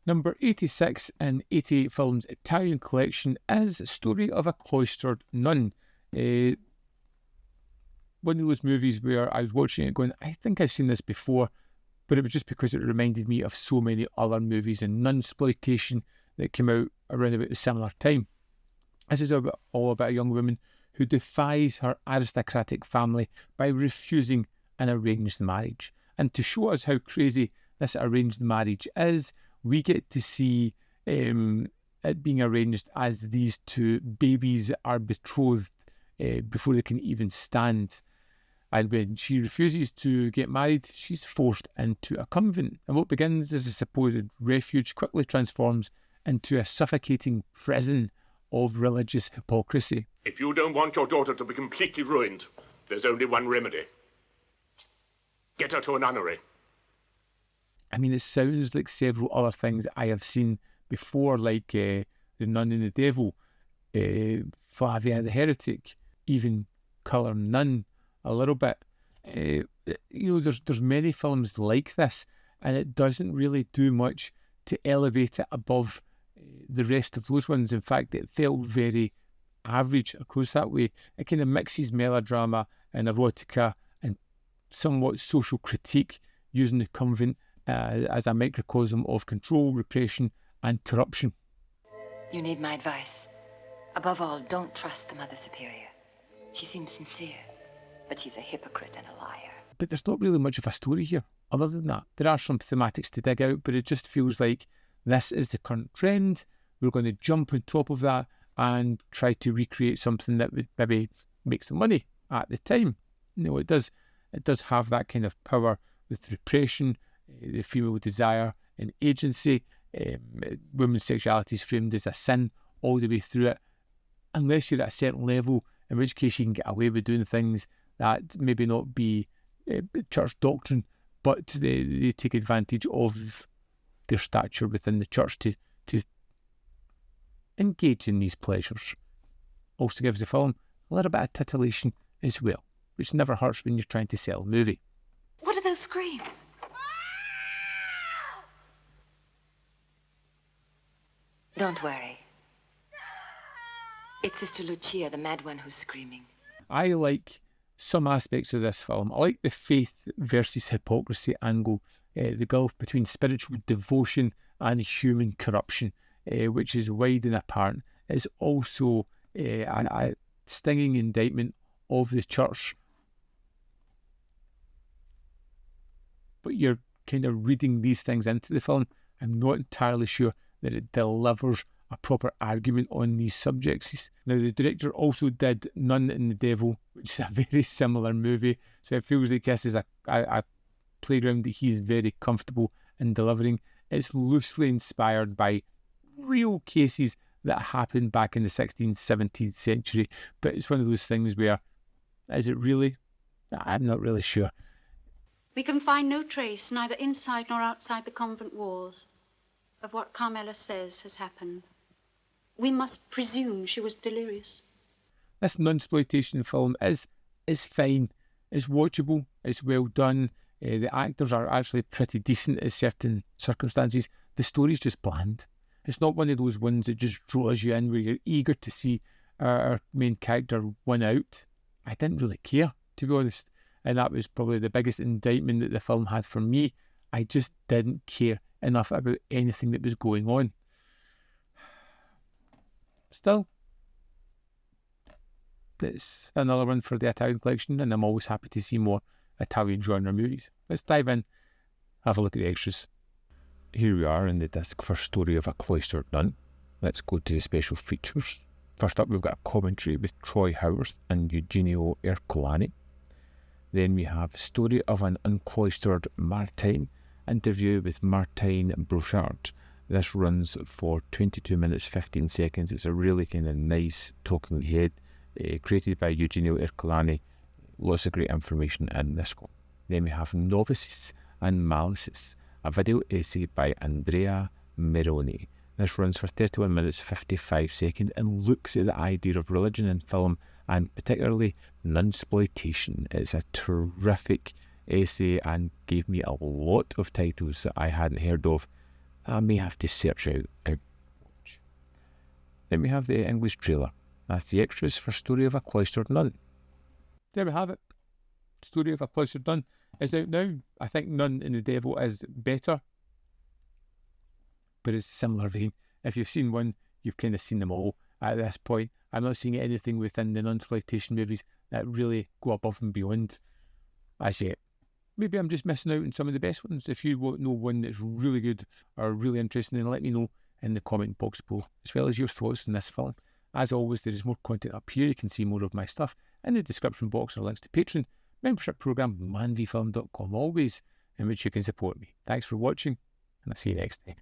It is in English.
Number 86 in 88 Films Italian collection is Story of a Cloistered Nun. One of those movies where I was watching it going, I think I've seen this before, but it was just because it reminded me of so many other movies and nunsploitation that came out around about the similar time. This is all about a young woman who defies her aristocratic family by refusing an arranged marriage. And to show us how crazy this arranged marriage is, we get to see it being arranged as these two babies are betrothed before they can even stand. And when she refuses to get married, she's forced into a convent. And what begins as a supposed refuge quickly transforms into a suffocating prison of religious hypocrisy. If you don't want your daughter to be completely ruined, there's only one remedy. Get her to a nunnery. I mean, it sounds like several other things that I have seen before, like The Nun and the Devil, Flavia the Heretic, even Colour Nun a little bit. There's many films like this, and it doesn't really do much to elevate it above the rest of those ones. In fact, it felt very average across that way. It kind of mixes melodrama and erotica and somewhat social critique, using the convent as a microcosm of control, repression and corruption. You need my advice. Above all, don't trust the Mother Superior. She seems sincere, but she's a hypocrite and a liar. But there's not really much of a story here other than that. There are some thematics to dig out, but it just feels like this is the current trend. We're going to jump on top of that and try to recreate something that would maybe make some money at the time. It does have that kind of power with repression, the female desire and agency. Women's sexuality is framed as a sin all the way through it, unless you're at a certain level, in which case you can get away with doing things that maybe not be church doctrine, but they take advantage of their stature within the church to engage in these pleasures. Also gives the film a little bit of titillation as well, which never hurts when you're trying to sell a movie. What are those screams? Don't worry. It's Sister Lucia, the mad one, who's screaming. I like some aspects of this film. I like the faith versus hypocrisy angle, the gulf between spiritual devotion and human corruption, which is wide and apparent. It's also a stinging indictment of the church. But you're kind of reading these things into the film. I'm not entirely sure that it delivers a proper argument on these subjects. Now, the director also did Nun and the Devil, which is a very similar movie, so it feels like this is a playground that he's very comfortable in delivering. It's loosely inspired by real cases that happened back in the 16th, 17th century, but it's one of those things where, is it really? I'm not really sure. We can find no trace, neither inside nor outside the convent walls, of what Carmela says has happened. We must presume she was delirious. This nunsploitation film is fine, it's watchable, it's well done. The actors are actually pretty decent in certain circumstances. The story's just bland. It's not one of those ones that just draws you in where you're eager to see our main character win out. I didn't really care, to be honest. And that was probably the biggest indictment that the film had for me. I just didn't care enough about anything that was going on. Still, it's another one for the Italian collection, and I'm always happy to see more Italian genre movies. Let's dive in, have a look at the extras. Here we are in the disc for Story of a Cloistered Nun. Let's go to the special features. First up, we've got a commentary with Troy Howarth and Eugenio Ercolani. Then we have Story of an Uncloistered Martine, interview with Martine Brochard. This runs for 22 minutes 15 seconds. It's a really kind of nice talking head, created by Eugenio Ercolani. Lots of great information in this one. Then we have Novices and Malices, a video essay by Andrea Meroni. This runs for 31 minutes 55 seconds and looks at the idea of religion in film, and particularly nunsploitation. It's a terrific essay and gave me a lot of titles that I hadn't heard of. I may have to search out a watch. Then we have the English trailer. That's the extras for Story of a Cloistered Nun. There we have it. Story of a Cloistered Nun is out now. I think Nun and the Devil is better, but it's a similar vein. If you've seen one, you've kind of seen them all at this point. I'm not seeing anything within the nunsploitation movies that really go above and beyond as yet. Maybe I'm just missing out on some of the best ones. If you know one that's really good or really interesting, then let me know in the comment box below, as well as your thoughts on this film. As always, there is more content up here. You can see more of my stuff. In the description box are links to Patreon, membership program, manvfilm.com always, in which you can support me. Thanks for watching, and I'll see you next time.